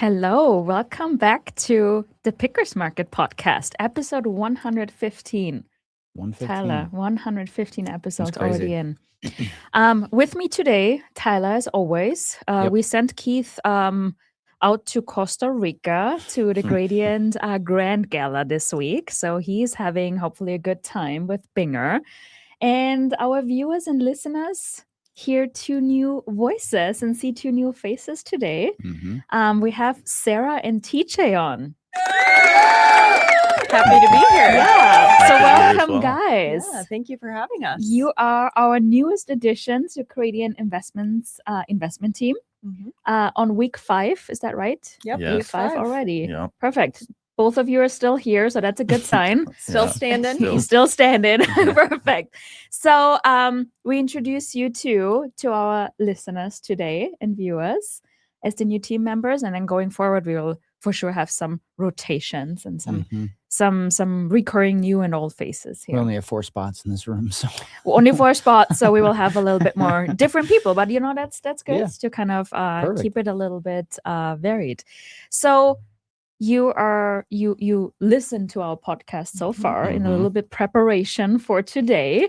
Hello, welcome back to the Pickers Market podcast, episode 115. 115. Tyler, 115 episodes That's crazy. already in. With me today, Tyler, as always. Yep. We sent Keith out to Costa Rica to the Gradient Grand Gala this week. So he's having hopefully a good time with Binger. And our viewers and listeners hear two new voices and see two new faces today. Mm-hmm. We have Sara and TJ on. Happy to be here. Yeah. So welcome, well. guys. Yeah, thank you for having us. You are our newest addition to Gradient Investments investment team. On week 5, is that right? Yep, Yes. Week 5 already. Yeah. Perfect. Both of you are still here, so that's a good sign. Still Yeah. standing. Still. He's still standing. Perfect. So we introduce you to our listeners today and viewers as the new team members, and then going forward, we will for sure have some rotations and some recurring new and old faces We here. only have 4 spots in this room, so Only 4 spots, so we will have a little bit more different people. But that's good Yeah. to kind of Perfect. keep it a little bit varied. So you listen to our podcast so far in a little bit preparation for today.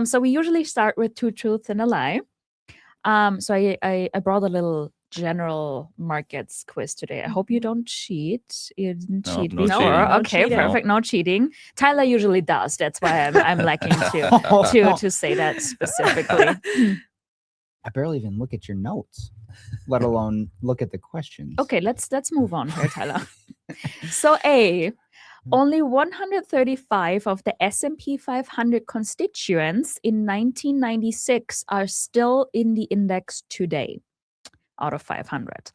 So we usually start with 2 truths and a lie. So I brought a little general markets quiz today. I hope you don't cheat. You didn't No, cheat no before. cheating. No Okay, cheating. perfect. No cheating. Tyler usually does. That's why I'm lacking to say that specifically. I barely even look at your notes, let alone look at the questions. Okay, let's move on here, Tyler. So only 135 of the S&P 500 constituents in 1996 are still in the index today, out of 500.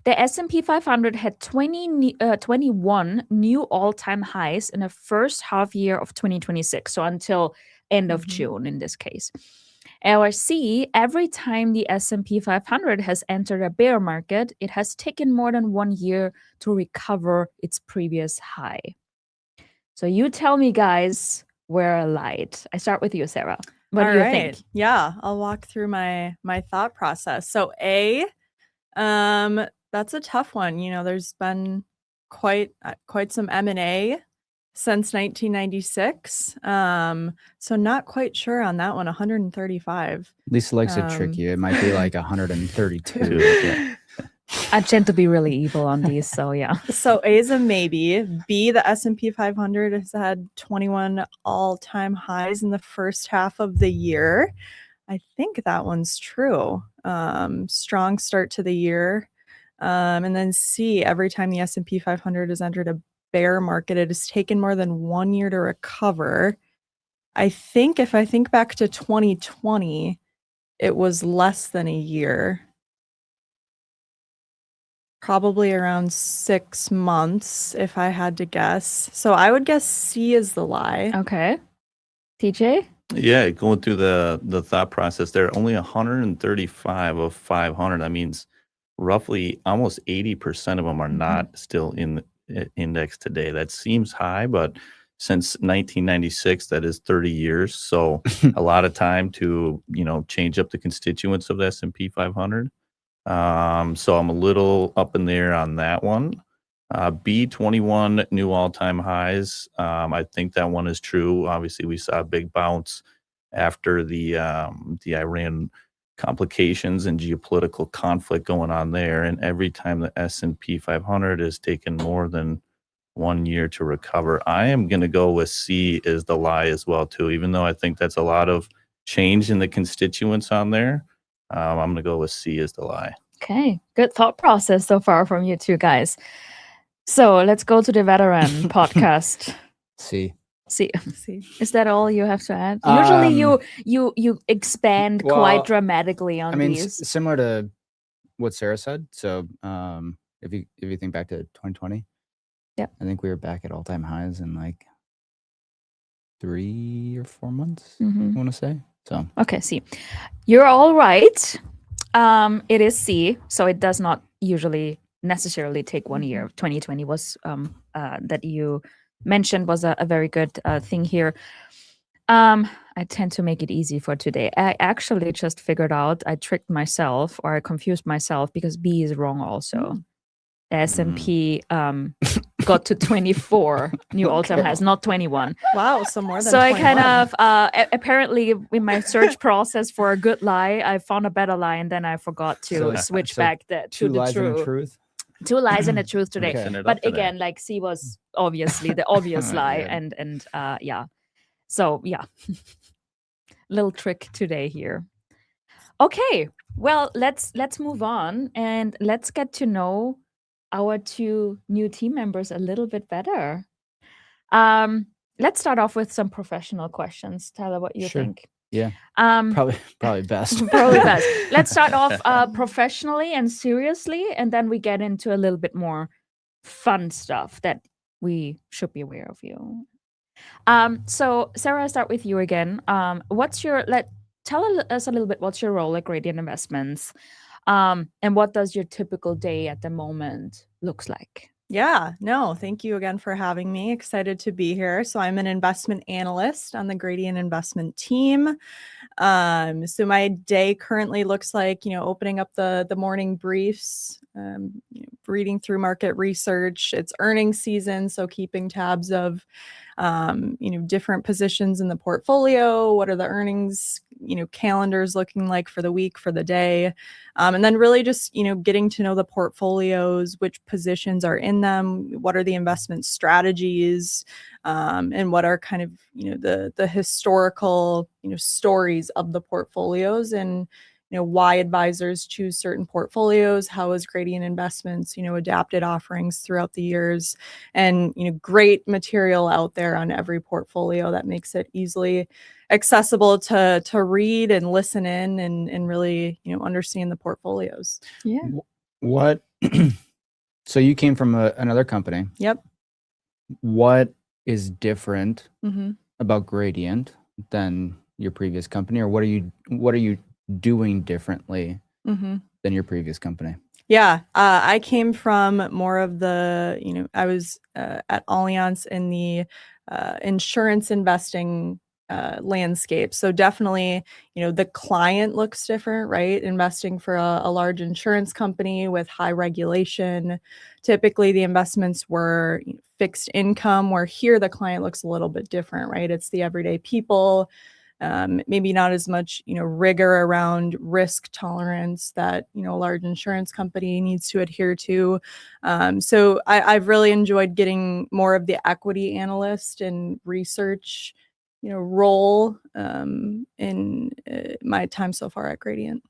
The S&P 500 had 21 new all-time highs in the first half year of 2026, so until end of June in this case. Or C, every time the S&P 500 has entered a bear market, it has taken more than 1 year to recover its previous high. So you tell me, guys, where I lied. I start with you, Sara. What do you think? Yeah, I'll walk through my thought process. So that's a tough one. You know, there's been quite some M&A since 1996. So not quite sure on that one. 135. Lisa likes it tricky. It might be like 132. Yeah. I tend to be really evil on these, so yeah. So A is a maybe. B, the S&P 500 has had 21 all-time highs in the first half of the year. I think that one's true. Strong start to the year. And then C, every time the S&P 500 has entered a bear market, it has taken more than 1 year to recover. I think if I think back to 2020, it was less than a year. Probably around 6 months, if I had to guess. So I would guess C is the lie. Okay. TJ? Yeah, going through the thought process there, only 135 of 500. That means roughly almost 80% of them are not still in the index today. That seems high, but since 1996, that is 30 years. So a lot of time to, change up the constituents of the S&P 500. So I'm a little up in there on that one. B, 21 new all-time highs. I think that one is true. Obviously, we saw a big bounce after the Iran complications and geopolitical conflict going on there. And every time the S&P 500 has taken more than 1 year to recover, I am going to go with C is the lie as well, too, even though I think that's a lot of change in the constituents on there. I'm going to go with C as the lie. Okay, good thought process so far from you two guys. So let's go to the veteran podcast. C. See, C. is that all you have to add? Usually you expand quite dramatically on these. Similar to what Sara said. So if you think back to 2020, yep, I think we were back at all-time highs in like 3 or 4 months, I want to say. So okay, C. You're all right. It is C, so it does not usually necessarily take 1 year. 2020 was that you mentioned was a very good thing here. I tend to make it easy for today. I actually just figured out I tricked myself or I confused myself because B is wrong also. the S&P got to 24 new all-time highs, not 21. Wow, so more than So I kind 21. of apparently in my search process for a good lie, I found a better lie, and then I forgot to So- switch so back to Two the lies and a truth. truth. Two lies and a truth today. Okay. Mixing it up But today. again, like C was obviously the obvious lie, Yeah. and yeah. So yeah, little trick today here. Okay, well let's move on and let's get to know our two new team members a little bit better. Let's start off with some professional questions. Tyler, what you Sure. think? Yeah. Probably best. Probably best. Let's start off professionally and seriously, and then we get into a little bit more fun stuff that we should be aware of you. So Sarah, I'll start with you again. Tell us a little bit what's your role at Gradient Investments, and what does your typical day at the moment looks like? Yeah, no, thank you again for having me. Excited to be here. So I'm an investment analyst on the Gradient investment team. So my day currently looks like, opening up the morning briefs, reading through market research. It's earnings season, so keeping tabs of different positions in the portfolio. What are the earnings, calendars looking like for the week, for the day? And then really just, getting to know the portfolios, which positions are in them, what are the investment strategies, and what are kind of, the historical, stories of the portfolios, and why advisors choose certain portfolios, how has Gradient Investments, adapted offerings throughout the years, and, great material out there on every portfolio that makes it easily accessible to read and listen in and really, understand the portfolios. Yeah. What? So you came from another company. Yep. What is different Mm-hmm. about Gradient than your previous company, or what are you doing differently Mm-hmm. than your previous company? Yeah, I came from more of the, I was at Allianz in the insurance investing landscape. So definitely, the client looks different, right? Investing for a large insurance company with high regulation. Typically, the investments were fixed income, where here the client looks a little bit different, right? It's the everyday people. Maybe not as much, rigor around risk tolerance that, a large insurance company needs to adhere to. So I've really enjoyed getting more of the equity analyst and research, role in my time so far at Gradient.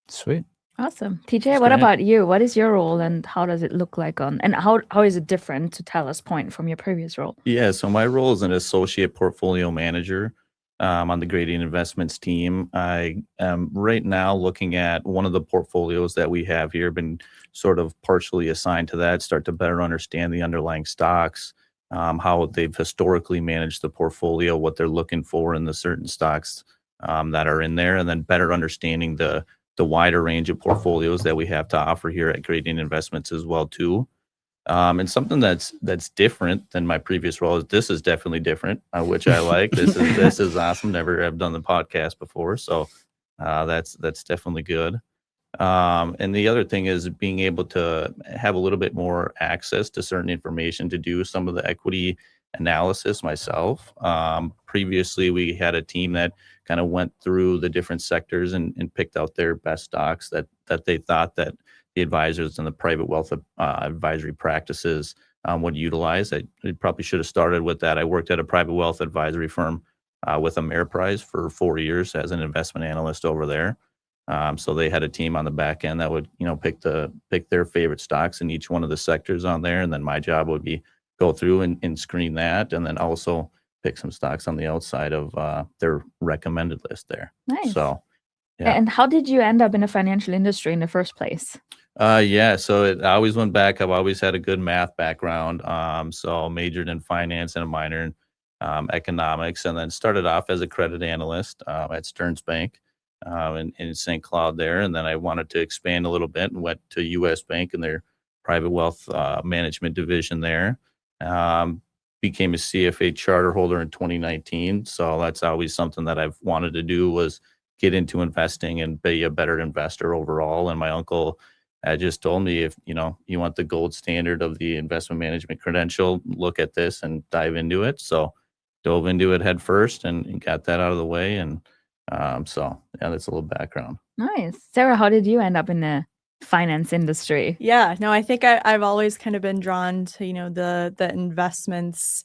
Sweet. Awesome. TJ, That's what great. about you? What is your role, and how does it look like and how is it different, to Tyler's point, from your previous role? Yeah, so my role is an associate portfolio manager on the Gradient Investments team. I am right now looking at one of the portfolios that we have here, been sort of partially assigned to that, start to better understand the underlying stocks, how they've historically managed the portfolio, what they're looking for in the certain stocks that are in there, and then better understanding the wider range of portfolios that we have to offer here at Gradient Investments as well too. And something that's different than my previous role is this is definitely different, which I like. This is awesome. Never have done the podcast before, so that's definitely good. And the other thing is being able to have a little bit more access to certain information to do some of the equity analysis myself. Previously, we had a team that kind of went through the different sectors and picked out their best stocks that they thought that the advisors and the private wealth advisory practices would utilize. I probably should have started with that. I worked at a private wealth advisory firm with Ameriprise for 4 years as an investment analyst over there. So they had a team on the back end that would, pick their favorite stocks in each one of the sectors on there. And then my job would be go through and screen that, and then also pick some stocks on the outside of their recommended list there. Nice. So, yeah. And how did you end up in the financial industry in the first place? Yeah, so I always went back. I've always had a good math background. So majored in finance and a minor in economics, and then started off as a credit analyst at Stearns Bank in St. Cloud there. And then I wanted to expand a little bit and went to U.S. Bank and their private wealth management division there. Became a CFA charter holder in 2019. So that's always something that I've wanted to do, was get into investing and be a better investor overall. And my uncle just told me, if you want the gold standard of the investment management credential, look at this and dive into it. So dove into it head first and got that out of the way. And so yeah, that's a little background. Nice. Sarah, how did you end up in the finance industry? Yeah, no, I think I've always kind of been drawn to, the investments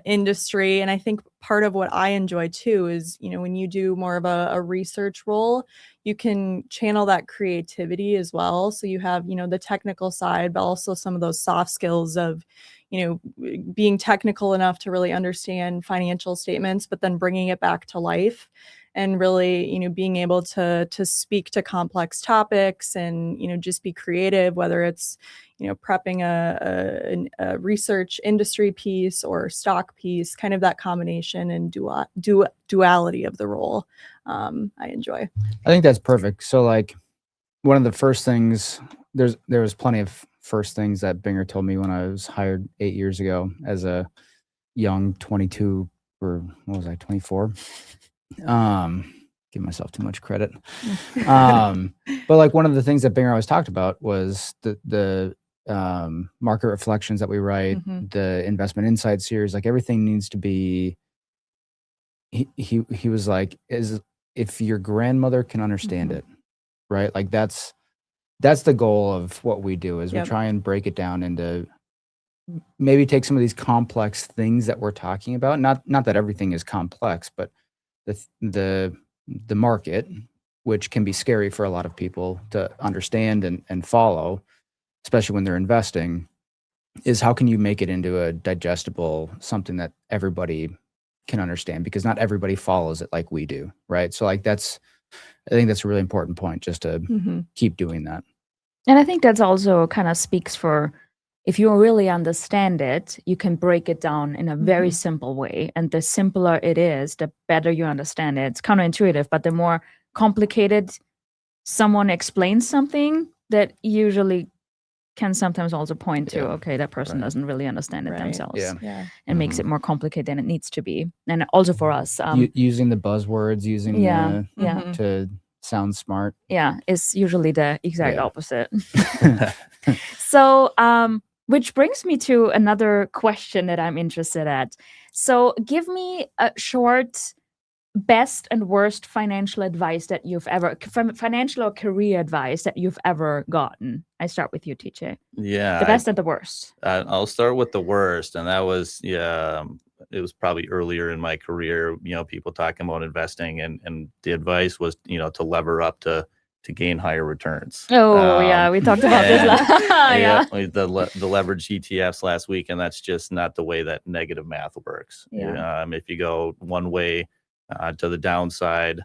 industry. And I think part of what I enjoy too is, when you do more of a research role, you can channel that creativity as well. So you have, the technical side, but also some of those soft skills of, being technical enough to really understand financial statements, but then bringing it back to life and really, being able to speak to complex topics and, just be creative, whether it's, prepping a research industry piece or stock piece, kind of that combination and duality of the role. I enjoy. I think that's perfect. So like one of the first things, there was plenty of first things that Binger told me when I was hired 8 years ago as a young 22 or what was I, 24? Give myself too much credit. But like one of the things that Binger always talked about was the market reflections that we write, the investment insight series, like everything needs to be, he was like, if your grandmother can understand it, right? Like that's the goal of what we do is we try and break it down into maybe take some of these complex things that we're talking about. Not that everything is complex, but the market, which can be scary for a lot of people to understand and follow, especially when they're investing, is how can you make it into a digestible, something that everybody can understand, because not everybody follows it like we do, right? So like I think that's a really important point, just to keep doing that. And I think that's also kind of speaks for, if you really understand it, you can break it down in a very simple way. And the simpler it is, the better you understand it. It's counterintuitive, but the more complicated someone explains something, that usually can sometimes also point to, okay, that person doesn't really understand it themselves. And makes it more complicated than it needs to be. And also for us, using the buzzwords, using to sound smart. Yeah, is usually the exact opposite. So, which brings me to another question that I'm interested at. So give me a short best and worst financial advice that you've ever, financial or career advice that you've ever gotten. I start with you, TJ. Yeah. The best and the worst. I'll start with the worst. And that was, it was probably earlier in my career, people talking about investing, and the advice was, to lever up to gain higher returns. Oh, yeah. We talked about this. The leverage ETFs last week, and that's just not the way that negative math works. If you go one way to the downside,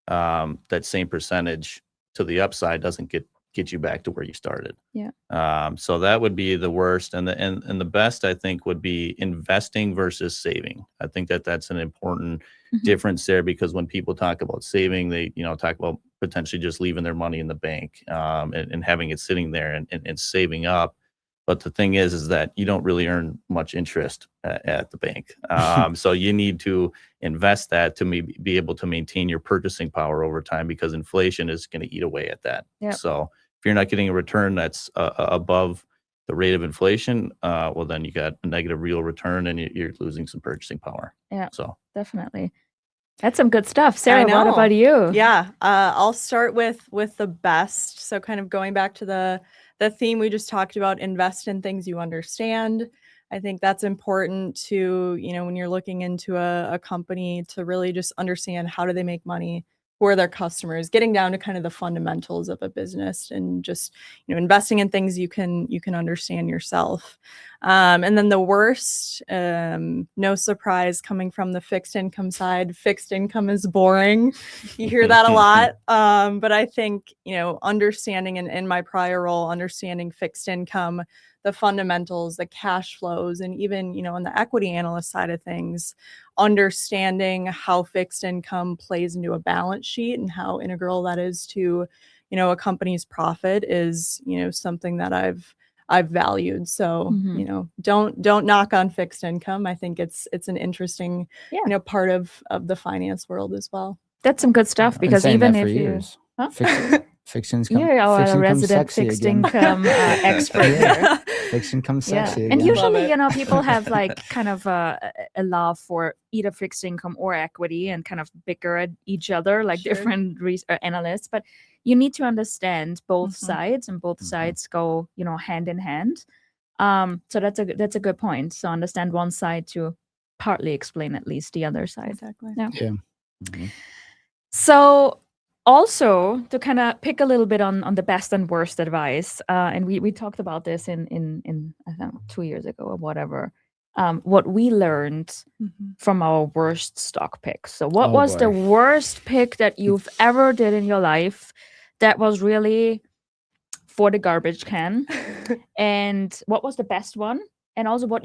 that same percentage to the upside doesn't get you back to where you started. So that would be the worst. And the best, I think, would be investing versus saving. I think that's an important difference there, because when people talk about saving, they talk about potentially just leaving their money in the bank and having it sitting there and saving up. But the thing is that you don't really earn much interest at the bank. So you need to invest that to be able to maintain your purchasing power over time, because inflation is going to eat away at that. So if you're not getting a return that's above the rate of inflation, well, then you got a negative real return and you're losing some purchasing power. So definitely. That's some good stuff. Sarah, what about you? Yeah, I'll start with the best. So kind of going back to the theme we just talked about, invest in things you understand. I think that's important to, when you're looking into a company, to really just understand how do they make money, who are their customers, getting down to kind of the fundamentals of a business, and just, investing in things you can understand yourself. And then the worst, no surprise, coming from the fixed income side, fixed income is boring. You hear that a lot. But I think, understanding in my prior role, understanding fixed income, the fundamentals, the cash flows, and even, on the equity analyst side of things, understanding how fixed income plays into a balance sheet and how integral that is to, a company's profit is, something that I've valued. So, don't knock on fixed income. I think it's an interesting, part of the finance world as well. That's some good stuff, because even if you Fixed income. You're our fixed income resident sexy fixed again. income expert Yeah. here. Fixed income sexy Yeah, again. and Love usually, it. people have like kind of a love for either fixed income or equity, and kind of bicker at each other like Sure. different analysts. But you need to understand both Mhm. sides, and both Mhm. sides go, hand in hand. So that's a good point. So understand one side to partly explain at least the other side. Exactly. Yeah. Yeah. Mhm. So also to kind of pick a little bit on the best and worst advice, and we talked about this in I don't know, 2 years ago or whatever. What we learned Mhm. from our worst stock picks. So what Oh, was the boy. worst pick that you've ever did in your life that was really for the garbage can? And what was the best one? And also what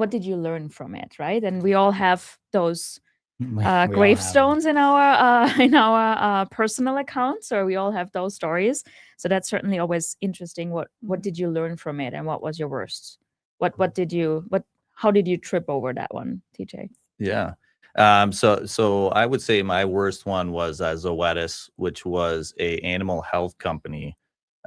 did you learn from it, right? And we all have those We all have 'em. gravestones in our personal accounts, or we all have those stories. So that's certainly always interesting. What did you learn from it, and what was your worst? How did you trip over that one, TJ? Yeah. So I would say my worst one was Zoetis, which was a animal health company.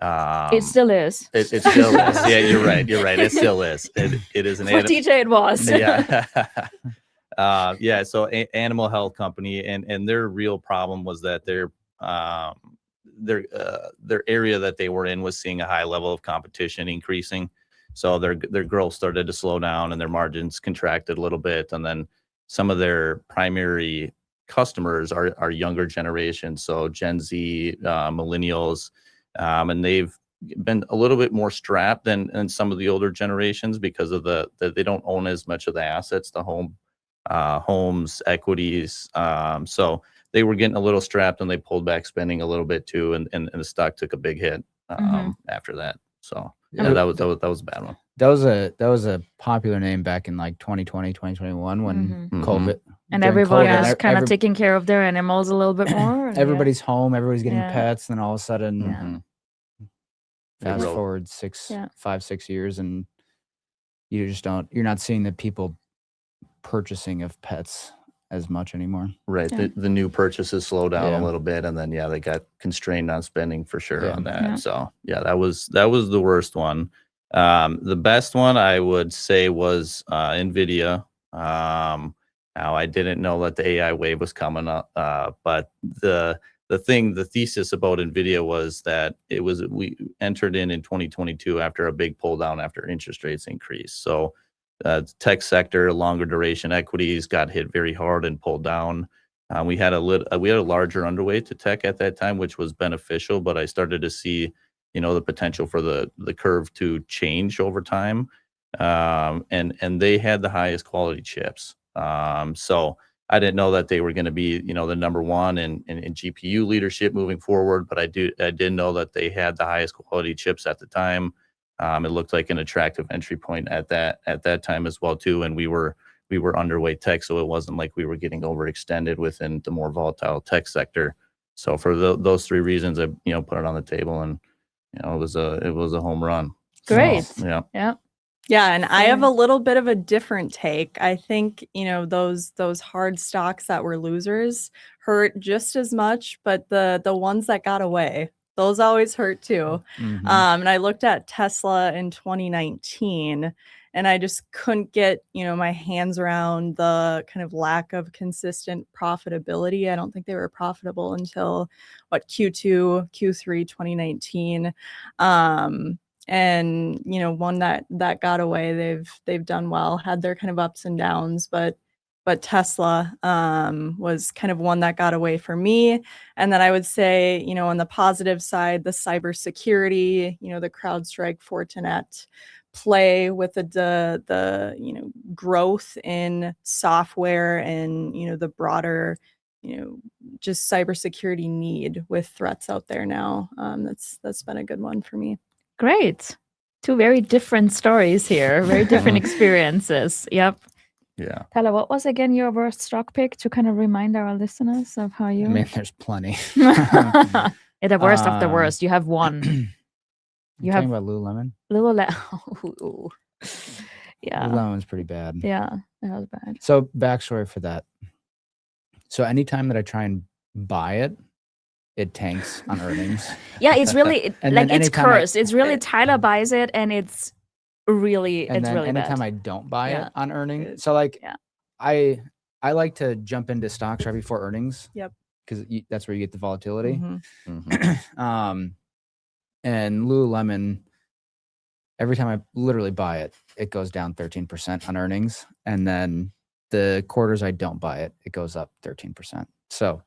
It still is. It still is. Yeah, you're right. You're right. It still is. It is an For TJ, it was. yeah. Yeah. So animal health company, and their real problem was that their area that they were in was seeing a high level of competition increasing. So their growth started to slow down, and their margins contracted a little bit. And then some of their primary customers are younger generations, so Gen Z, millennials, and they've been a little bit more strapped than some of the older generations because of the they don't own as much of the assets, the homes, equities. So they were getting a little strapped, and they pulled back spending a little bit too, and the stock took a big hit after that. So yeah, that was a bad one. That was a popular name back in like 2020, 2021 when Mhm. COVID. And during everyone COVID, is kind of taking care of their animals a little bit more. and everybody's home, everybody's getting Yeah. pets, and then all of a sudden, Yeah. Mhm. fast Growth. forward Yeah. 5-6 years, and you're not seeing the people purchasing of pets as much anymore. Right. Yeah. The new purchases slow down Yeah. a little bit, and then they got constrained on spending for sure Yeah. on that. Yeah. So yeah, that was the worst one. The best one I would say was Nvidia. Now I didn't know that the AI wave was coming up, but the thesis about Nvidia was that we entered in 2022 after a big pull down after interest rates increased. So tech sector, longer duration equities got hit very hard and pulled down. We had a larger underweight to tech at that time, which was beneficial. But I started to see, the potential for the curve to change over time, and they had the highest quality chips. So I didn't know that they were going to be, the number one in GPU leadership moving forward. But I did know that they had the highest quality chips at the time. It looked like an attractive entry point at that time as well too, and we were underweight tech, so it wasn't like we were getting overextended within the more volatile tech sector. So for those three reasons, I put it on the table, and it was a home run. Great. So, yeah. Yeah. Yeah, and I have Same. a little bit of a different take. I think, those hard stocks that were losers hurt just as much, but the ones that got away, those always hurt too. Mhm. And I looked at Tesla in 2019, and I just couldn't get, my hands around the kind of lack of consistent profitability. I don't think they were profitable until Q2, Q3 2019. And one that got away, they've done well, had their kind of ups and downs, but Tesla was kind of one that got away for me. And then I would say, on the positive side, the cybersecurity, the CrowdStrike, Fortinet play with the growth in software and the broader just cybersecurity need with threats out there now. That's been a good one for me. Great. Two very different stories here, very different experiences. Yep. Yeah. Tyler, what was again your worst stock pick to kind of remind our listeners of how you? I mean, there's plenty. Yeah, the worst of the worst. You have one. You talking about Lululemon? Ooh. Yeah. Lululemon's pretty bad. Yeah, that was bad. So backstory for that. So anytime that I try and buy it, it tanks on earnings. Yeah, it's really And like then it's anytime I- cursed. It's really Tyler buys it, and it's really And it's then really anytime bad. I don't buy Yeah. it on earnings, so like Yeah. I like to jump into stocks right before earnings. Yep. Because that's where you get the volatility. Mhm. Mhm. And Lululemon, every time I literally buy it, it goes down 13% on earnings, and then the quarters I don't buy it, it goes up 13%. So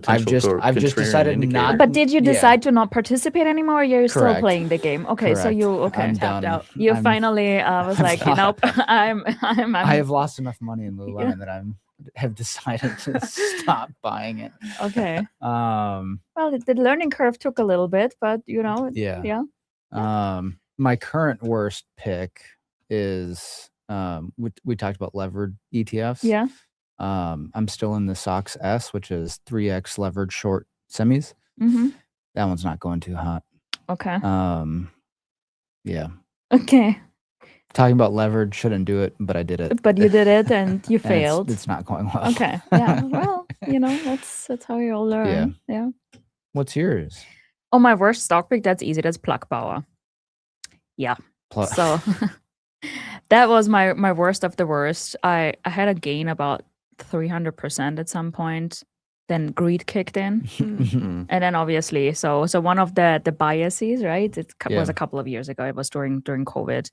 I've just contrarian decided indicator. not. But did you Yeah. decide to not participate anymore? Or you're still Correct. playing the game. Okay, so Correct. you okay? I'm Tapped done. out. You I'm- finally was I'm like, fine. nope. I'm I have lost enough money in Lululemon that have decided to stop buying it. okay. Um, Well, the learning curve took a little bit, but yeah. yeah. My current worst pick is we talked about levered ETFs. Yeah. I'm still in the SOX S, which is 3x levered short semis. Mm-hmm. That one's not going too hot. Okay. Yeah. Okay. Talking about levered, shouldn't do it, but I did it. But you did it, and you And failed. It's not going well. Okay. Yeah. Well, that's how you all learn. Yeah. What's yours? Oh, my worst stock pick. That's easy. That's Plugbauer. Yeah. So that was my worst of the worst. I had a gain about 300% at some point. Then greed kicked in, Mhm. and then obviously, so one of the biases, right? It Yeah. was a couple of years ago. It was during COVID.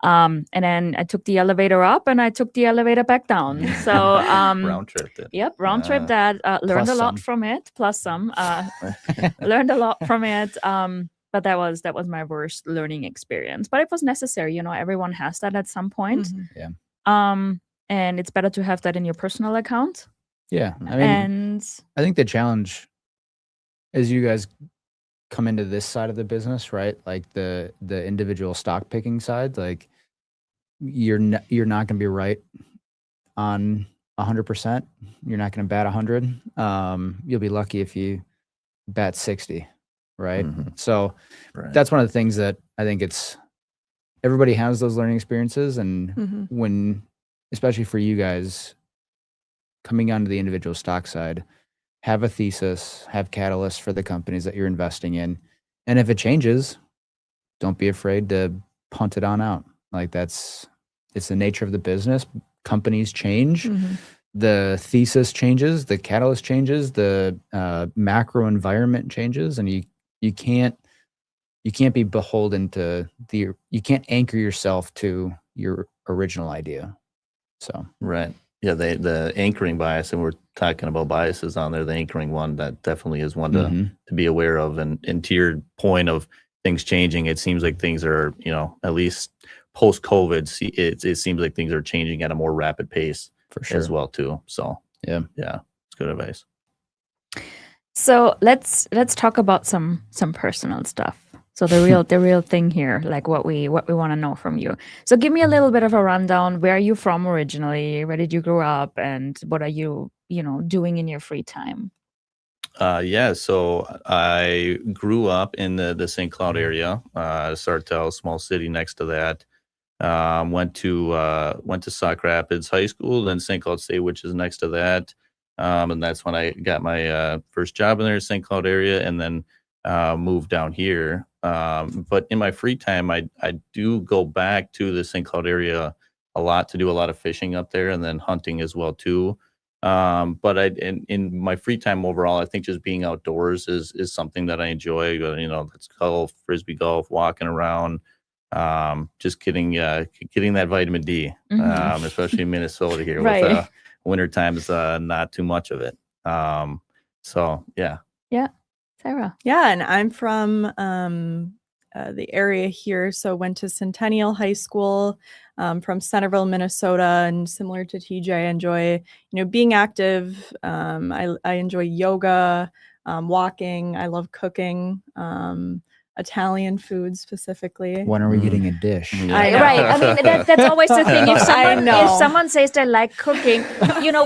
And then I took the elevator up, and I took the elevator back down. So Round trip it. Yep, round trip Yeah. that. Learned Plus a lot some. from it, plus some. Learned a lot from it. But that was my worst learning experience. But it was necessary. Everyone has that at some point. Mhm. And it's better to have that in your personal account. Yeah. I mean, And I think the challenge as you guys come into this side of the business, right? Like the individual stock picking side, like you're not going to be right on 100%. You're not going to bat 100. You'll be lucky if you bat 60, right? Mhm. So Right. that's one of the things that I think everybody has those learning experiences, and Mhm. when, especially for you guys coming onto the individual stock side, have a thesis, have catalysts for the companies that you're investing in. And if it changes, don't be afraid to punt it on out. Like it's the nature of the business. Companies change. Mhm. The thesis changes, the catalyst changes, the macro environment changes, and you can't be beholden to you can't anchor yourself to your original idea. So Right. Yeah, the anchoring bias, and we're talking about biases on there. The anchoring one, that definitely is one Mhm. to be aware of. And to your point of things changing, it seems like things are, at least post-COVID, it seems like things are changing at a more rapid pace for sure. as well too. So Yeah. it's good advice. so let's talk about some personal stuff. So the real thing here, like what we want to know from you. So give me a little bit of a rundown. Where are you from originally? Where did you grow up? And what are you doing in your free time? So I grew up in the St. Cloud area, Sartell, small city next to that. Went to Sauk Rapids High School, then St. Cloud State, which is next to that. And that's when I got my first job in there, St. Cloud area, and then moved down here. But in my free time, I do go back to the St. Cloud area a lot to do a lot of fishing up there, and then hunting as well too. But in my free time overall, I think just being outdoors is something that I enjoy. Let's golf, frisbee golf, walking around, just getting that vitamin D, Mhm. especially in Minnesota here Right. with winter times, not too much of it. So yeah. Sara. Yeah, and I'm from the area here, so went to Centennial High School from Centerville, Minnesota, and similar to TJ, I enjoy being active. I enjoy yoga, walking. I love cooking. Italian food specifically. When are we getting a dish? I know. Right. I mean, that's always the thing. If know. someone says they like cooking,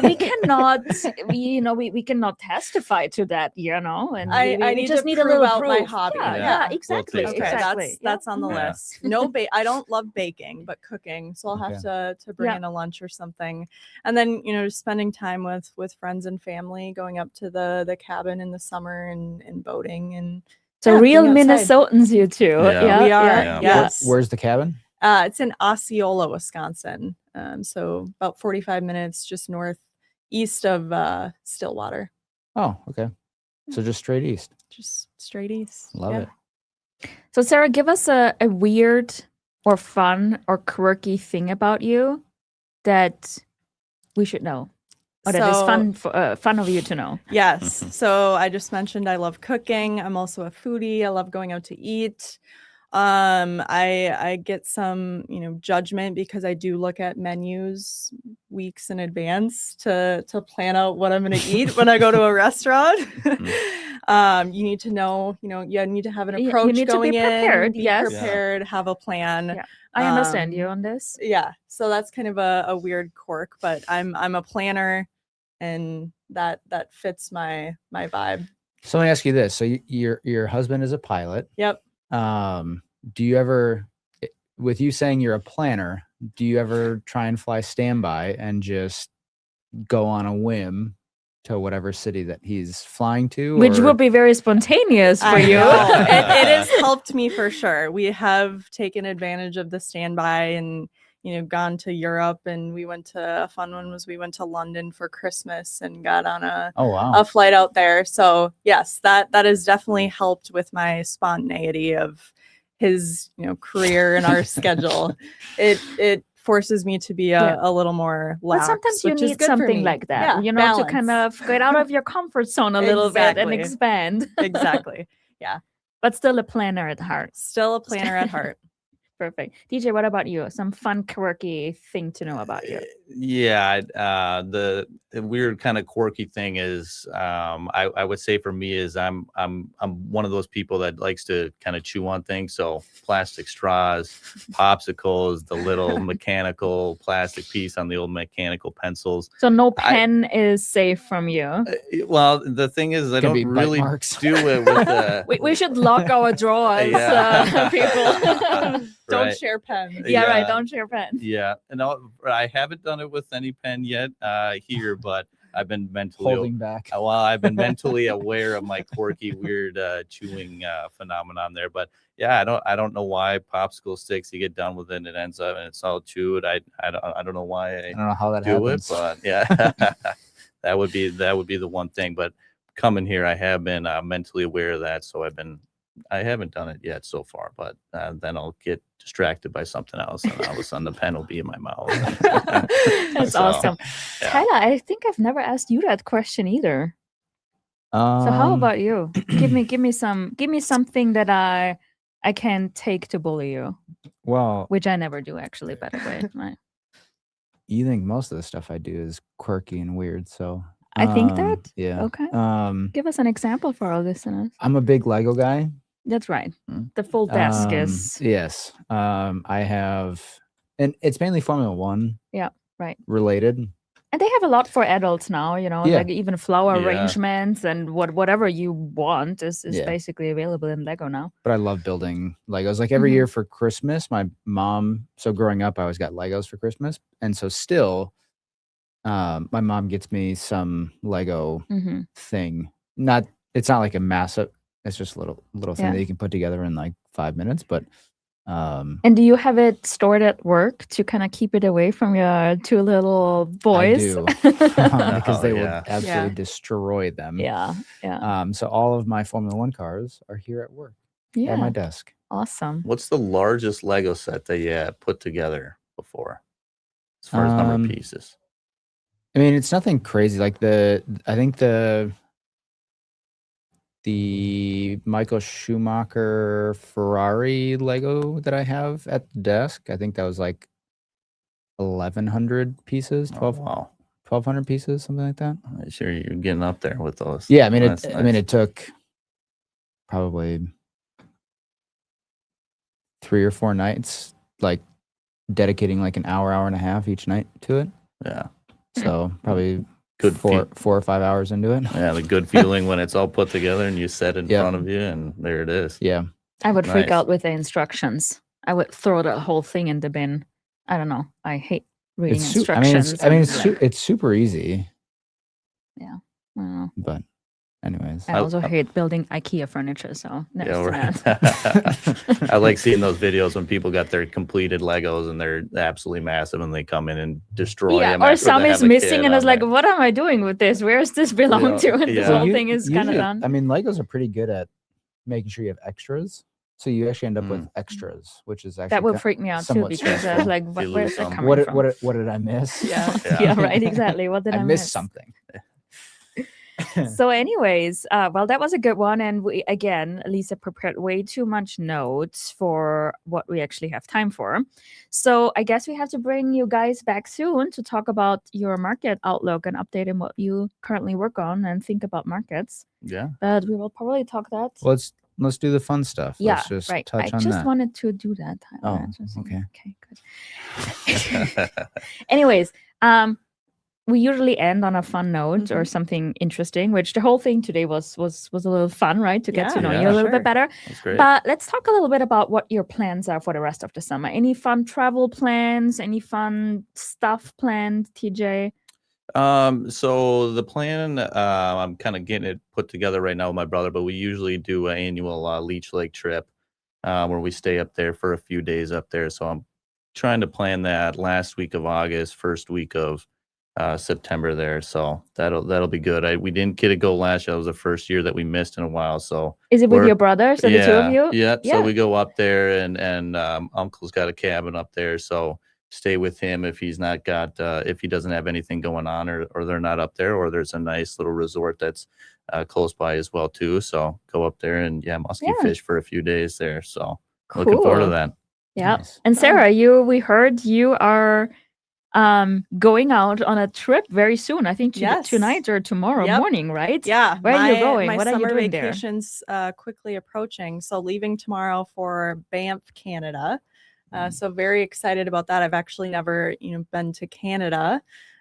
we cannot, we cannot testify to that, and I we need just to need a prove little out my proof. hobby. Yeah, Yeah. exactly. We'll Okay, taste it. Exactly. that's on the Yeah. list. I don't love baking, but cooking. So I'll have to bring in a lunch or something. And then, just spending time with friends and family, going up to the cabin in the summer and boating and So real being outside. Minnesotans, you two. Yeah. We are. Yeah. Yes. Where's the cabin? It's in Osceola, Wisconsin. So about 45 minutes just northeast of Stillwater. Oh, okay. So just straight east. Just straight east. Love it. So Sara, give us a weird or fun or quirky thing about you that we should know. Or that is fun of you to know. Yes. So I just mentioned I love cooking. I'm also a foodie. I love going out to eat. I get some, judgment because I do look at menus weeks in advance to plan out what I'm going to eat when I go to a restaurant. You need to know, you need to have an approach you need going to be prepared, in, be yes. prepared, have a plan. Yeah. I understand you on this. Yeah. So that's kind of a weird quirk, but I'm a planner and that fits my vibe. So let me ask you this. So your husband is a pilot. Yep. Do you ever, with you saying you're a planner, do you ever try and fly standby and just go on a whim to whatever city that he's flying to? Which would be very spontaneous for you. It has helped me for sure. We have taken advantage of the standby and, gone to Europe, and we went to a fun one was we went to London for Christmas and got on a flight out there. So yes, that has definitely helped with my spontaneity of his, career and our schedule. It forces me to be a little more lax. But sometimes you need something like that, balance. to kind of get out of your comfort zone a little bit and Exactly. expand. Exactly. Yeah. But still a planner at heart. Still a planner at heart. Perfect. DJ, what about you? Some fun, quirky thing to know about you? Yeah, the weird kind of quirky thing is, I would say for me is I'm one of those people that likes to kind of chew on things. So plastic straws, popsicles, the little mechanical plastic piece on the old mechanical pencils. So no pen is safe from you. Well, the thing is, I don't really do it with the. we should lock our drawers, people. Don't share pens. Yeah, right. Don't share pens. Yeah, and I haven't done it with any pen yet here, but I've been mentally holding back. Well, I've been mentally aware of my quirky, weird chewing phenomenon there. But yeah, I don't know why popsicle sticks. You get done with it, and it ends up and it's all chewed. I don't know why I don't know how that do happens. it, but yeah, that would be the one thing. But coming here, I have been mentally aware of that, so I haven't done it yet so far, but then I'll get distracted by something else, and all of a sudden the pen will be in my mouth. That's awesome. Yeah. Tyler, I think I've never asked you that question either. So how about you? give me something that I can take to bully you. Well, which I never do actually, by the way. Right. You think most of the stuff I do is quirky and weird, so I think that. Yeah. Okay. Give us an example for our listeners. I'm a big Lego guy. That's right. The full desk is. Yes. I have, and it's mainly Formula One. Yeah. Right. Related. And they have a lot for adults now, like even flower arrangements and whatever you want is basically available in Lego now. But I love building Legos. Like every year for Christmas, my mom, so growing up, I always got Legos for Christmas. And so still, my mom gets me some Lego thing. It's not like a massive, it's just a little thing that you can put together in like 5 minutes. But and do you have it stored at work to kind of keep it away from your two little boys? I do. Because they would absolutely destroy them. Yeah. So all of my Formula One cars are here at work. At my desk. Awesome. What's the largest Lego set that you put together before, as far as number of pieces? I mean, it's nothing crazy. Like I think the Michael Schumacher Ferrari Lego that I have at the desk, I think that was like 1,100 pieces, 1,200 pieces, something like that. I'm sure you're getting up there with those. Yeah, I mean, it took probably 3 or 4 nights, like dedicating like an hour and a half each night to it. Yeah. So probably Good 4 or 5 hours into it. Yeah, the good feeling when it's all put together and you set it in front of you, and there it is. Yeah. I would freak Nice. out with the instructions. I would throw the whole thing in the bin. I don't know. I hate reading instructions. It's super easy. Yeah. I don't know. But anyways. I also hate building IKEA furniture, so next Yeah, to right. that. I like seeing those videos when people got their completed Legos and they're absolutely massive and they come in and destroy them. Or after some they is have a missing kid and it's on like, there. what am I doing with this? Where does this belong to? And this Yeah. whole thing is kind of Usually, done. I mean, Legos are pretty good at making sure you have extras. So you actually end up with extras, which is actually That would freak me out too, somewhat because I was stressful. like, You where's lose that some. coming What from? what did I miss? Yeah. Yeah. Yeah, right, exactly. What did I I miss? missed something. So anyways, well, that was a good one. And we, again, Lisa prepared way too much notes for what we actually have time for. So I guess we have to bring you guys back soon to talk about your market outlook and update on what you currently work on and think about markets. Yeah. But we will probably talk that. Let's do the fun stuff. Yeah, Let's just right. touch I on just that. wanted to do that. Oh, Okay, okay. good. Anyways, we usually end on a fun note or something interesting, which the whole thing today was a little fun, right? To get to know you a little bit better. That's great. But let's talk a little bit about what your plans are for the rest of the summer. Any fun travel plans? Any fun stuff planned, TJ? So the plan, I'm kind of getting it put together right now with my brother, but we usually do an annual Leech Lake trip where we stay up there for a few days up there. So I'm trying to plan that last week of August, first week of September there. So that'll be good. We didn't get to go last year. That was the first year that we missed in a while. So is it with your brother? So the two of you? Yep. Yeah. So we go up there and Uncle's got a cabin up there. So stay with him if he's not got if he doesn't have anything going on or they're not up there, or there's a nice little resort that's close by as well too. So go up there and musky fish for a few days there. So looking forward to that. Yeah. Nice. And Sarah, we heard you are going out on a trip very soon. I think tonight or tomorrow morning, right? Yeah. Where are you going? My What are you summer doing there? vacation's quickly approaching. So leaving tomorrow for Banff, Canada. So very excited about that. I've actually never, been to Canada.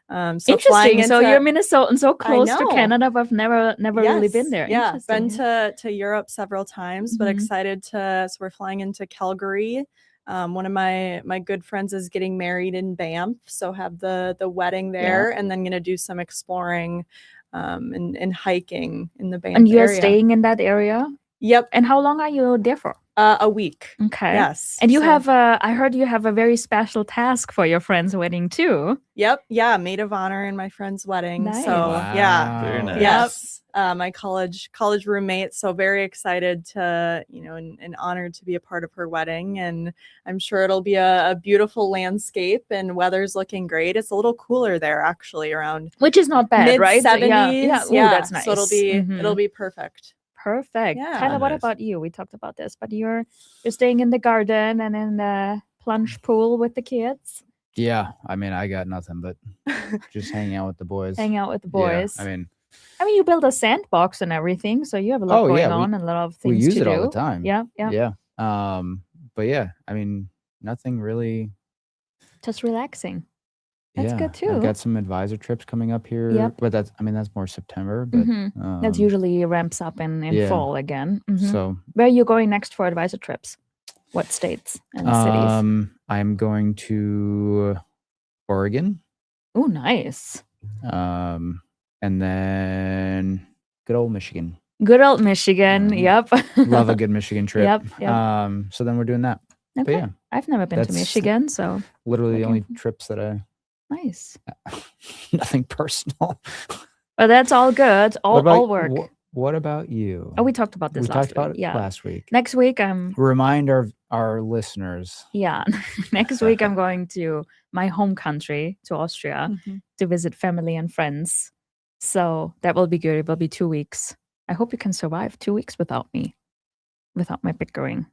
So interesting. So you're Minnesotan, so close to Canada, but I've never really been there. Yeah, been to Europe several times, but excited to. So we're flying into Calgary. One of my good friends is getting married in Banff, so have the wedding there, and then gonna do some exploring, and hiking in the Banff And you're area. staying in that area? Yep. And how long are you there for? A week. Okay. Yes. And you so- have I heard you have a very special task for your friend's wedding too. Yep. Yeah. Maid of honor in my friend's wedding. Nice. So Wow. Very nice. yes. My college roommate. So very excited to, and honored to be a part of her wedding. And I'm sure it'll be a beautiful landscape and weather's looking great. It's a little cooler there actually, around Which is not bad, right? mid-70s. Yeah. Ooh, that's nice. So it'll be perfect. Perfect. Yeah. Tyler, what Nice. about you? We talked about this, but you're staying in the garden and in the plunge pool with the kids. Yeah, I mean, I got nothing but just hanging out with the boys. Hang out with the Yeah, boys. I mean, you build a sandbox and everything, so you have a lot going on and a lot of things we use to it do. all the time. Yeah. Yeah. But yeah, I mean, nothing really. Just relaxing. That's good too. I've got some advisor trips coming up here. Yep. But that's more September. But That usually ramps up in fall again. Mhm. So Where are you going next for advisor trips? What states and cities? I'm going to Oregon. Oh, nice. And then good old Michigan. Good old Michigan. Yep. Love a good Michigan trip. Yep. So then we're doing that. Okay. But yeah, I've never been to that's Michigan, so literally the only trips that I nice. nothing personal. Well, that's all good. All work. What about you? Oh, we talked about this we last talked about week. it Yeah. last week. Next week, Remind our listeners. Yeah. Next week, I'm going to my home country, to Austria, to visit family and friends. So that will be good. It will be 2 weeks. I hope you can survive 2 weeks without me, without my bickering.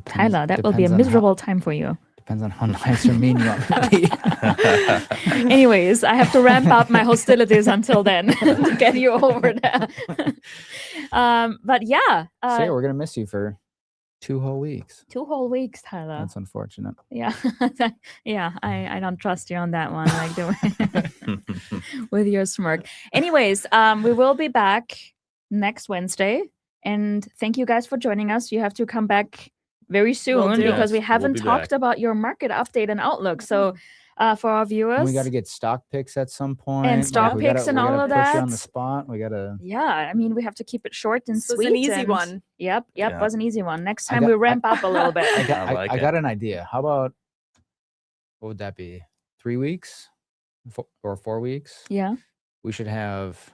Tyler, that will be a miserable time for you. Depends on how nice or mean you want to be. Anyways, I have to ramp up my hostilities until then to get you over there. But yeah. So yeah, we're gonna miss you for 2 whole weeks. 2 whole weeks, Tyler. That's unfortunate. Yeah. Yeah, I don't trust you on that one. Like with your smirk. Anyways, we will be back next Wednesday. And thank you guys for joining us. You have to come back very soon do. because we Yes, haven't we'll be talked back. about your market update and outlook. So for our viewers. And we got to get stock picks at some point. And stock we picks and we all of push you on the that. spot. We got to. Yeah, I mean, we have to keep it short and This was sweet. an easy and- one. Yep, Yeah. was an easy one. Next I time got- we ramp up a little bit. I got an idea. How about, what would that be? 3 weeks or 4 weeks? Yeah, We should have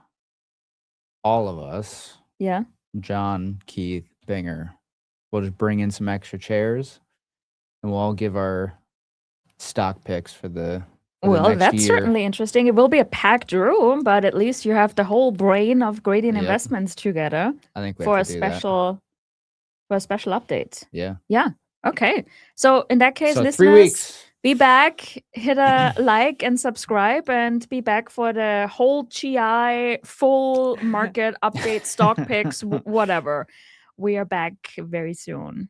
all of us, yeah. John, Keith, Binger. We'll just bring in some extra chairs and we'll all give our stock picks for the Well, next that's year. certainly interesting. It will be a packed room, but at least you have the whole brain of grading Yep. investments together I think we for a have to do that. special update. Yeah. Okay. So in that case, So 3 listeners, weeks. be back, hit a like and subscribe, and be back for the whole GI full market update, stock picks, whatever. We are back very soon.